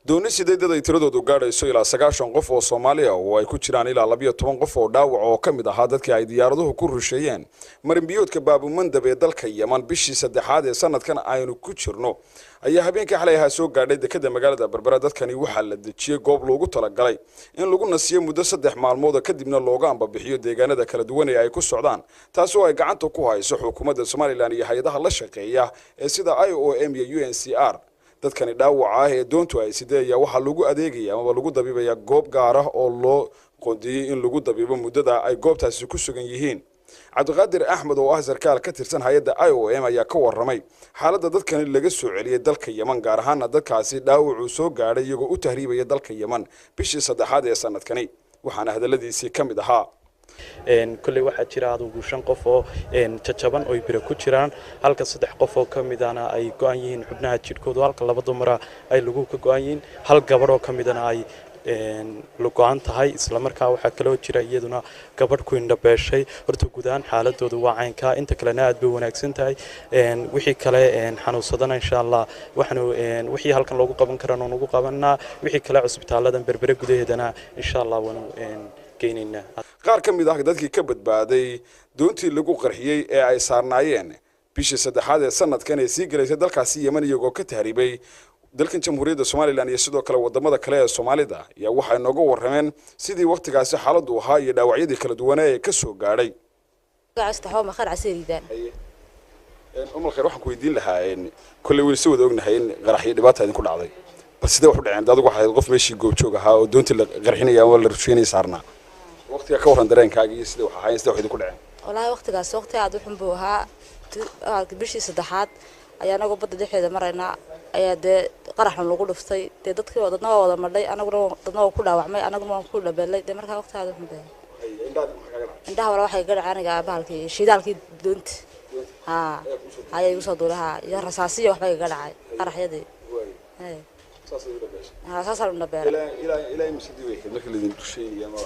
dooni sideedada ay tiradoodu gaadhayso ilaa 9 qof oo Soomaali ah oo ay ku jiraan ilaa 12 qof oo dhaawac oo kamid ahaa dadkii ay diyaaraduhu ku rusheeyeen marinbiyoodka Baabumandab ee dalka Yemen bishii saddexaad ee sanadkan aynu ku jirno ayaa habeenkii xalay ahaa soo gaadhay dekedda magaalada Berbera dadkani waxa la dejiyay goob loogu talagalay in lagu nasiyo muddo 3 maalmood kadibna looga ambabixiyo deegaanada kala duwan ee ay ku socdaan taasoo ay gacanta ku hayso xukuumadda Soomaaliland iyo hay'adaha la shaqeeya ee sida IOM iyo UNHCR dadkani dhaawaca ah ee doontu ay sideeya waxa lagu adeegaya ama lagu dabiibaya goob gaar ah oo loo qoondiyay in lagu dabiibo muddada ay goobtaasi ku sugan yihiin Cabdiqaadir Axmed oo ah sarkaal ka tirsan hay'adda IOM ayaa ka warramay xaaladda dadkani laga soo celiyay dalka Yemen gaar ahaan dadkaasi dhaawacu soo gaadhay iyagoo u tahriibaya dalka Yemen bishii saddexaad ee sanadkani waxaana hadaladiisii kamid ahaa kulli waxa jira adugu 5 qof oo jajaban oo bira ku jiraan halka 3 qof oo kamidana ay go'an yihiin xubnaha jirkooda halka laba dumar ay lagu ka go'an yihiin hal gabar oo kamidana ay luqaan tahay isla markaa waxa kale oo jira iyaduna gabadh ku indhabeeshay horta guudaan xaaladoodu waa caynka inta kalena aad bay wanaagsan tahay wixii kale xanuunsadana insha Allah waxaanu wixii halkan loogu qaban karaan oo ugu qabanaa wixii kale cusbitaaladan Berbera gudaheedana insha Allah waanu keenina qaar ka mid ah dadkii ka badbaaday doontii lagu qarxiyay ee ay saarnaayeen bishii saddexaad ee sanadkan ee sii galeysay dalkaasi Yemen iyagoo ka tahriibay dalkan Jamhuuriyadda Soomaaliland iyo sidoo kale wadamada kale ee Soomaalida ayaa waxay nooga warrameen sidii waqtigaasi xaaladdu ahaa iyo dhaawacyadii kala duwan ee ka soo gaadhay gaastaxoo ma khar casiridan umul khayr waxaan ku weydiin lahaa kulli weli soo wada ognahay in qaraxyo dhibaato idin ku dhacday bal sidee wax u dhaceen adigu waxaad qof meeshii goob joog ahaa oo doontii la qarxinaya ama la rusheynay saarnaa waqtiga ka waran dareenkaaga iyo sidee wax ahayn sidee wax idin ku dhaceen wallahi waqtigaas waqti aad u xun buu ahaa bishii saddexaad ayaa anagu badda dhexdeeda marayna ayaa dee qaraxan lagu dhuftay dee dadkii dadna waa wada madhay anaguna dadna waa ku dhaawacmay anaguna waan ku dhabeelay dee markaa waqti aad u xun baa indhaha wala waxay gadhacay aniga bahalkii shidaalkii doonta ayay igu soo duulaha iyo rasaasiyo waxbay iga dhacay qaraxyadii saasaan u dhabeelay ilaa imsidii way markii la idin rusheeyay ama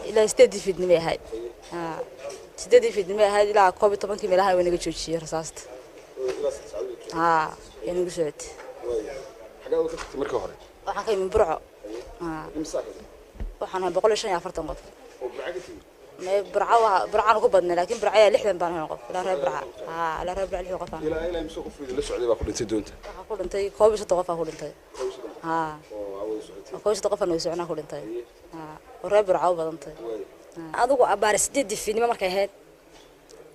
ilaa 8 fiidnimo ahayd 8 fiidnimo ahayd ilaa 12 meelaha way naga joojiyay rasaasta يعني قصدت. حاجة وقت مركو هري. وحنا من برعو. وحنا بقول شيء عفرت نقف. وبرعتي. ما برعة نقبضنا لكن برعة لحدا بانها نقف. لا ربع. لا ربع اللي وقفنا. إلى مسوق في السعودية بقول أنت دونت. أقول أنت كويس تقف أقول أنت. كويس تقف أنا وسعنا أقول أنت. وربع عوض أنت. أدوق أبارس دي في نما مركي هاد.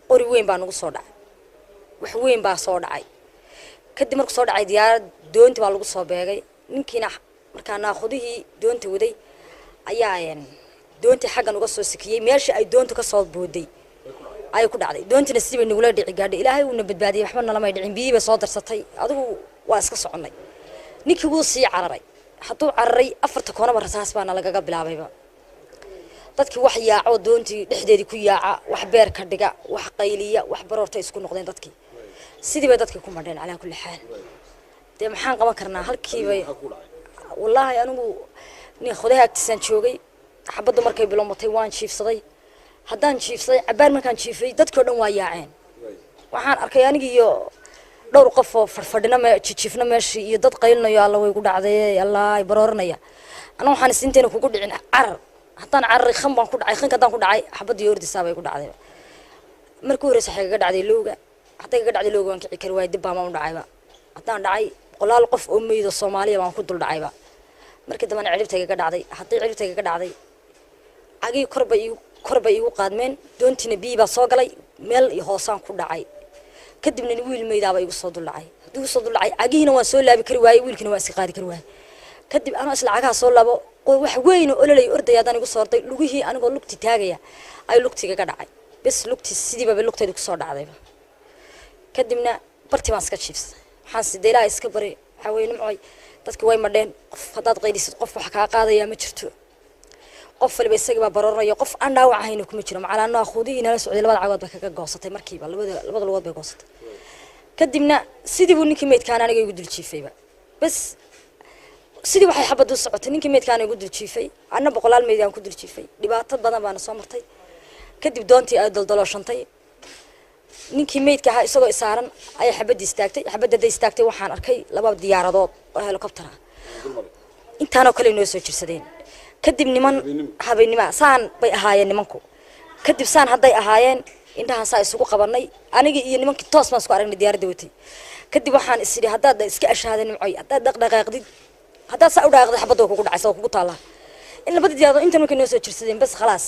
قري وين بانو صدع. وحوين بaa soo dhacay kadib markuu soo dhacay diyaar doonti waa lagu soo beegay ninkiina markaa naaqudihii doonti waday ayaa doonti xaggan uga soo sikiyay meesha ay doontu ka soo booday ay ku dhacday doontina sidii nagula dhici gaadhay ilaahay uu na badbaadiyay waxba nalama dhicin biyiba soo darsatay adigu waa iska soconay ninkii wuu sii cararay hadduu cararay afarta koonaba rasaas baa nalagaga bilaabayba dadkii wax yaaco doontii dhexdeedii ku yaaca wax beer ka dhiga wax qayliya wax baroorta isku noqdeen dadkii sidii bay dadkii ku madheen calaa kulli xaal dee maxaan qaban karnaa halkii bay wallahi anigu nin khodaha agtiisaan joogay xabadda markay bilowmatay waan jiifsaday haddaan jiifsaday cabaar markaan jiifay dadkii oo dhan waa yaaceen waxaan arkay aniga iyo dhowr qof oo farfadhina jiifna meeshii iyo dad qaylinayo alla way ku dhacday allah ay barooranaya anigu waxaan isinteena kugu dhicin carar haddaan cararay khan baan ku dhacay khanka haddaan ku dhacay xabadii ordisaa bay ku dhacday markuu horeysa waxay kaga dhacday lowga hadday kaga dhacday lowga waan kici kari waayay dib baan u dhacayba haddaan dhacay qolaal qof oo meedo Soomaaliya baan ku dul dhacayba markii dambana ciribtay kaga dhacday hadday ciribtay kaga dhacday agii korba igu qaadmeen doontina biyo baa soo galay meel iyo hoosaan ku dhacay kadibna wiil meedaaba igu soo dul dhacay haduu soo dul dhacay agiina waan soo laabi kari waayay wiilkina waan iska qaadi kari waayay kadib ana isla cagaha soo laabo wax weyn oo ololay ordayadaan igu soortay lugihii anigoo lugti taagaya ay lugtiga ka dhacay bas lugti sidii baba lugteedu ku soo dhacdayba kadibna barti baan iska jiifsay waxaan sideelaa iska bari waxa weyn nimcay dadkii way madheen qof hadaad qaylisid qof wax ka qaadaya ma jirto qof walba isaga baroornayo qof aan dhaawac ahayn kuma jiro macalaana akhudina la socday labada cagood ba kaga goosatay markiiba labada lugood bay goosatay kadibna sidii buu ninkii meedkaan aniga igu dul jiifayba bas sidii waxay xabadu socotay ninkii meedkaan igu dul jiifay anna boqolaal meedaan ku dul jiifay dhibaato badan baan soo martay kadib doontii ay daldaloshantay ninkii meedka ahaa isagoo isaaran ay xabadii istaagtay xabadda istaagtay waxaan arkay laba diyaaradood oo helicopter ah intaanoo kale noo soo jirsadeen kadib niman habeenimo saan bay ahaayeen nimanku kadib saan hadday ahaayeen indhahan saa isugu qabanay aniga iyo nimankii toos baan isku aragnay diyaaradda watay kadib waxaan isiri haddaad iska ashaaday nimcoy haddaad dhaqdhaqaaqdid haddaad saa u dhaaqday xabadda kugu dhacaysa oo kugu taala in labada diyaarado inta markay noo soo jirsadeen bas khalaas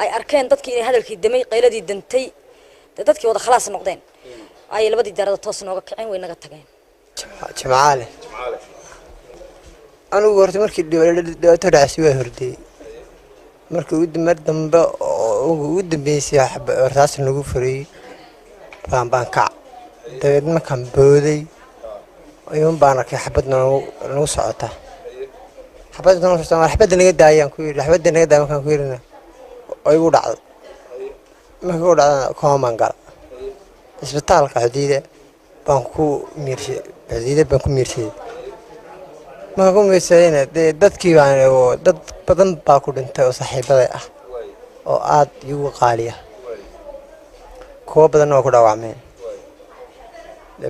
ay arkeen dadkii inay hadalkii damay qayladii dantay dadkii wada khalaas noqdeen ay labadii diyaarado toos nooga kaceen way naga tageen jamaale anigu horta markii dhibaato dhacay waa hordey markii mar dambe ugu dambeysay rasaas nagu furiyay baan kac dabeed markaan booday ayuun baan arkay xabadna nagu socota xabadda naga daayaan ku yidhi xabadda naga daaya markaan ku yidhina oo igu dhacday markii igu dhacdana koomaan gala isbitaalka xudiida baan ku miirsaday markaan ku miirsadayna dee dadkii baan dad badan baa ku dhintay oo saaxiibaday ah oo aad igu qaaliya kuwa badanna waa ku dhaawacmeen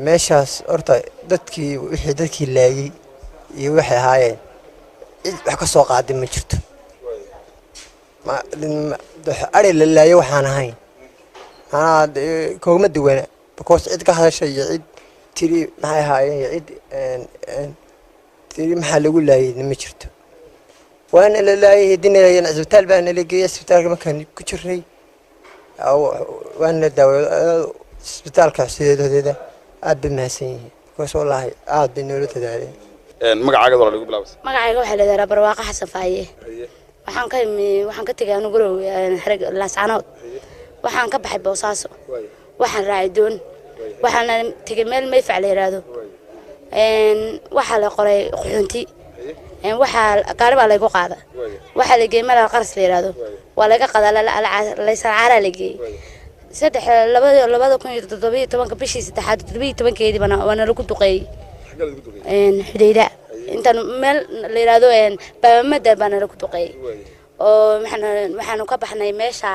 meeshaas horta dadkii laayay iyo waxay ahaayeen cid wax ka soo qaaday ma jirto ari la laayo waxaan ahayn manaa koogma duwana because cid ka hadashay iyo cid tiri maxay ahaayeen iyo cid tiri maxaa lagu laayay ma jirto waana la laayay dinayeen isbitaal baa nala geeyay isbitaalka markaan ku jirnay waana daawo isbitaalka sideedooda aad bay mahadsan yihiin because wallaahi aad bay noola dadaaleen magacaaga wala lagu bilaabay magacayga waxa la yiraahdaa barwaaqo xasan faaye waxaan ka tagay anigu gorow xarag laascanood waxaan ka baxay boosaaso waxaan raacay doon waxaan tagay meel mayfac la yiraahdo waxa la qoray quxunti waxa gaari baa lagu qaada waxa la geeyay meel qaras la yiraahdo waa laga qadaa la saara la geeyay saddex labada kun iyo 17 bishii saddexaad 17keedii bana lagu duqeeyay xudayda inta meel la yiraahdo baamada bana lagu duqeeyay oo waxaan ka baxnay meesha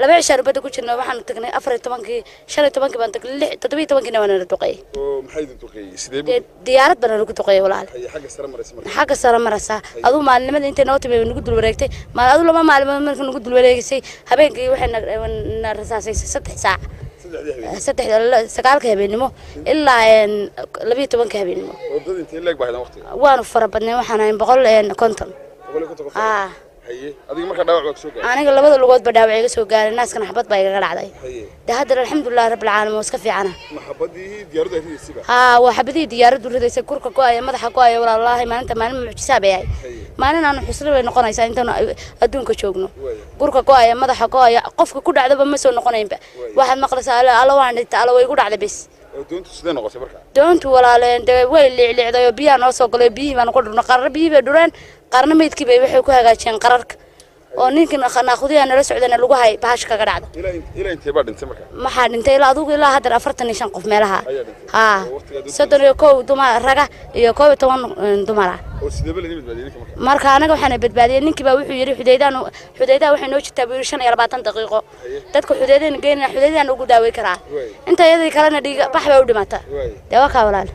laba cisho bada ku jirnaa waxaan tagnay 14kii 15kii baan tagnay 17kii bana la duqeeyay oo maxay duqeeyay sidee diyaarad bana lagu duqeeyay walaal xagga sare maraysa aduu maalinimada intay noo timay nagu dul wareegtay aduu lama maalmood markii nagu dul wareegisay habeenkii waxaan rasaasay 3 saac sagaalka habeenimo ilaa 12 habeenimo wadada intee leeg baahadan waqtiga waanu farabadnay waxaan ahay 150 haye adiga marka dhaawac waa soo gaaray aniga labada lugood ba dhaawac iga soo gaaray naaskana xabad baa iga dhacday hadda alxamdulillah rabbil caalamiin iska fiicana maxabadii diyaaradda ridaysay waa xabadii diyaaraddu ridaysay kurka go'ay madaxa go'ay wallaahi maalinta maalin mucjisaab ay maalin aan xusli way noqonaysaa intaan adduunka joogno kurka go'ay madaxa go'ay qofka ku dhacdaba ma soo noqonaynba waxaad maqlaysaa alla waan dhintay alla way igu dhacday bas doontu sidee noqotay marka doontu walaaleen way liicliicday oo biyaha noo soo galay biyihii baan ku dhurno qarna biyihii bay dhureen qarna meydkii bay waxay ku hagaajiyeen qararka oo ninkan naaqudiya nala socdana lagu hay baash kaga dhacdo ilaa intee baa dhintay marka maxaa dhintay ilaa adigu ilaa hadda 45 qof meelaha soddon iyo kow dumar raga iyo 12 dumar oo sidee la badbaadiyay marka anaga waxaan badbaadiyay ninkii baa wuxuu yiri xudaydaa waxay noo jirtaa 25 daqiiqo dadka xudaydeen geeyna xudaydaan ugu daaway karaa inta iyadii kalena dhiig bax bay u dhimata dawa ka walaal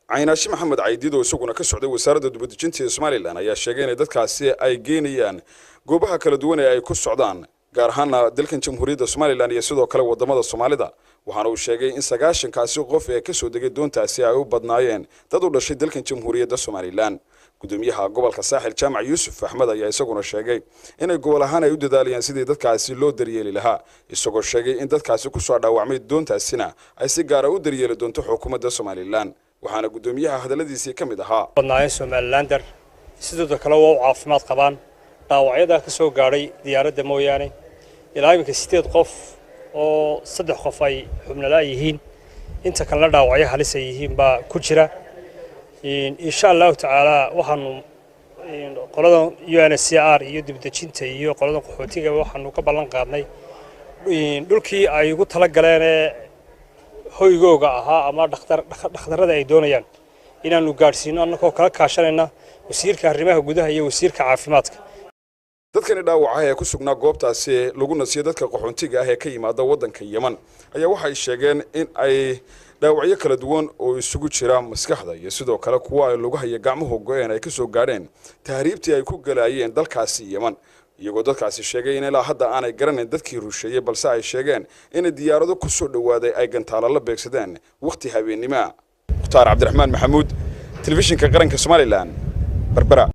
عيناشي محمد عيديدو isaguna ka socday wasaaradda dibadejinta ee Soomaaliland ayaa sheegay in dadkaasi ay geenayaan goobaha kala duwan ee ay ku socdaan gaar ahaan dalkan Jamhuuriyadda Soomaaliland iyo sidoo kale wadamada Soomaalida waxaana uu sheegay in 90kaasi qof ee ka soo degay doontaasi ay u badnaayeen dad u dhashay dalkan Jamhuuriyadda Soomaaliland gudoomiyaha gobolka Saaxil Jaamac Yuusuf Axmed ayaa isaguna sheegay in ay gobol ahaan ay u dadaalayaan sidii dadkaasi loo daryeeli lahaa isagoo sheegay in dadkaasi ku soo dhaawacmay doontaasina ay si gaar ah u daryeeli doonto xukuumadda Soomaaliland waxaana gudoomiyaha hadaladiisii ka mid ahaa badnaayeen Somalilander sidoo kale waa caafimaad qabaan dhaawacyada ka soo gaaray diyaaradda mooyaane ilaa imika 8 qof oo 3 qof ay xubnala yihiin inta kale dhaawacyo halis ay yihiin baa ku jira insha Allah taala waxaanu qolada UNHCR iyo dibadejinta iyo qolada qaxootiga waxaanu ka ballan qaadnay dhulkii ay ugu tala galeen hoygooga ahaa ama dhakhtarada ay doonayaan inaanu gaarsiino annagoo kala kaashanayna wasiirka arrimaha gudaha iyo wasiirka caafimaadka dadkani dhaawaca ee ku sugnaa goobtaasi lagu nasiyo dadka qaxoontiga ah ee ka yimaada waddanka Yemen ayaa waxay sheegeen in ay dhaawacyo kala duwan oo isugu jira maskaxda iyo sidoo kale kuwa ay lagu hayo gacmuhu go'een ay ka soo gaadheen tahriibtii ay ku galayeen dalkaasi Yemen iyagoo dadkaasi sheegay in ilaa hadda aanay garanayn dadkii rusheeyay balse ay sheegeen in diyaarado ku soo dhawaaday ay gantaalo la beegsadeen waqti habeenimo. Mukhtaar Cabdiraxmaan Maxamuud, telefishinka qaranka Somaliland, Berbera.